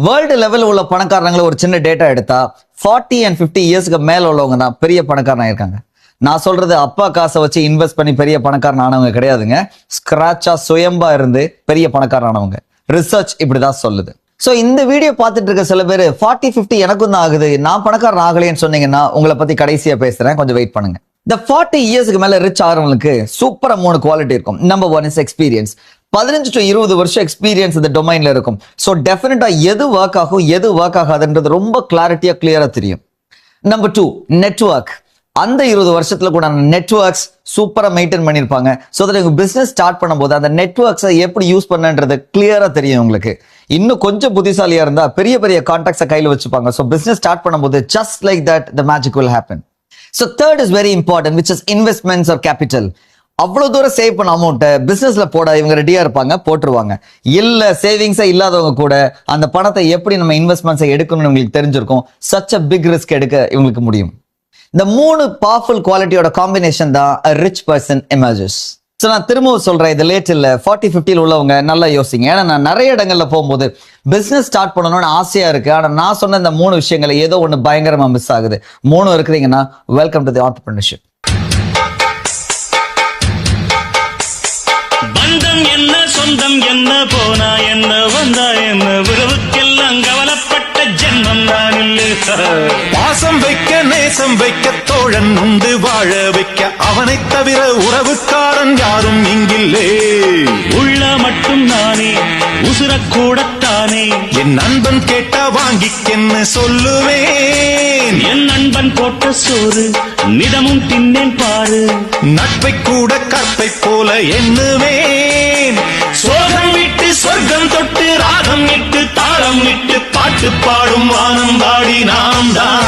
World level உள்ள பணக்காரங்களை ஒரு சின்ன டேட்டா எடுத்தா 40 and 50 இயர்ஸ்க்கு மேல உள்ளவங்க தான் பெரிய பணக்காரனா இருக்காங்க. நான் சொல்றது அப்பா காசை வச்சு இன்வெஸ்ட் பண்ணி பெரிய பணக்காரன் ஆனவங்க கிடையாதுங்க. ஸ்கிராச்சா சுயம்பா இருந்து பெரிய பணக்காரன் ஆனவங்க. ரிசர்ச் இப்படிதான் சொல்லுது. சோ இந்த வீடியோ பார்த்துட்டு இருக்க சில பேர் 40-50 எனக்கும் தான் ஆகுது, நான் பணக்காரன் ஆகலைன்னு சொன்னீங்கன்னா உங்களை பத்தி கடைசியா பேசுறேன், கொஞ்சம் வெயிட் பண்ணுங்க. இந்த 40 இயர்ஸ்க்கு மேல ரிச் ஆகிறவங்களுக்கு சூப்பரா 3 குவாலிட்டி இருக்கும். Number 1 is experience. 15 to 20 வருஷம் எக்ஸ்பீரியன்ஸ் இந்த டொமைன்ல இருக்கும். சோ டெஃபினட்டா எது ஒர்க் ஆகும் எது ஒர்க் ஆகாதுன்றது ரொம்ப கிளாரிட்டியா கிளியரா தெரியும். Number 2 network. அந்த 20 வருஷத்துல கூட நெட்வொர்க்ஸ் சூப்பரா மெயின்டைன் பண்ணிருப்பாங்க. சோ தட் உங்க பிசினஸ் ஸ்டார்ட் பண்ணும்போது அந்த நெட்வொர்க்ஸை எப்படி யூஸ் பண்ணன்றது கிளியரா தெரியும் உங்களுக்கு. இன்னும் கொஞ்சம் புத்திசாலியா இருந்தா பெரிய பெரிய கான்டாக்ட்ஸை கையில வச்சுப்பாங்க. சோ பிசினஸ் ஸ்டார்ட் பண்ணும்போது just like that the magic will happen. So third is very important, which is investments or capital. அவ்வளவு தூரம் சேவ் பண்ண அமௌண்ட்டை பிசினஸ்ல போட இவங்க ரெடியா இருப்பாங்க, போட்டுருவாங்க. இல்ல சேவிங்ஸே இல்லாதவங்க கூட அந்த பணத்தை எப்படி நம்ம இன்வெஸ்ட்மெண்ட்ஸை எடுக்கணும்னு உங்களுக்கு தெரிஞ்சிருக்கும். சச் அ பிக் ரிஸ்க் எடுக்க இவங்களுக்கு முடியும். இந்த 3 பவர்ஃபுல் குவாலிட்டியோட காம்பினேஷன் தான் a rich person emerges. So நான் திரும்பவும் சொல்றேன், இது லேட் இல்ல. 40-50 உள்ளவங்க நல்லா யோசிங்க. ஏன்னா நான் நிறைய இடங்கள்ல போகும்போது பிசினஸ் ஸ்டார்ட் பண்ணணும்னு ஆசையா இருக்கு, ஆனா நான் சொன்ன இந்த 3 விஷயங்களை ஏதோ ஒண்ணு பயங்கரமா மிஸ் ஆகுது. 3 இருக்கிறீங்கன்னா வெல்கம் டு தி ஆண்டர்பிரினர்ஷிப். பந்தம் என்ன சொந்தம் என்ன போனா என்ன வந்தா என்ன உறவுக்கெல்லாம் கவலைப்பட்ட ஜென்மம் நான் இல்லை. பாசம் வைக்க நேசம் வைக்க தோழன் உண்டு வாழ வைக்க அவனை தவிர உறவுக்காரன் யாரும் இங்கில்லே. உள்ள மட்டும் நானே உசுரக்கூடத்தானே என் நண்பன் கேட்டா வாங்கிக்கென்னு சொல்லுவேன். என் நண்பன் போட்ட சோறு நிதமும் தின்னேன் பாரு. நட்பை கூட கற்பை போல எண்ணுவேன். சோகம் விட்டு சொர்க்கம் தொட்டு ராகம் இட்டு தாளம் இட்டு பாட்டு பாடும் வானம் பாடி நாம் தான்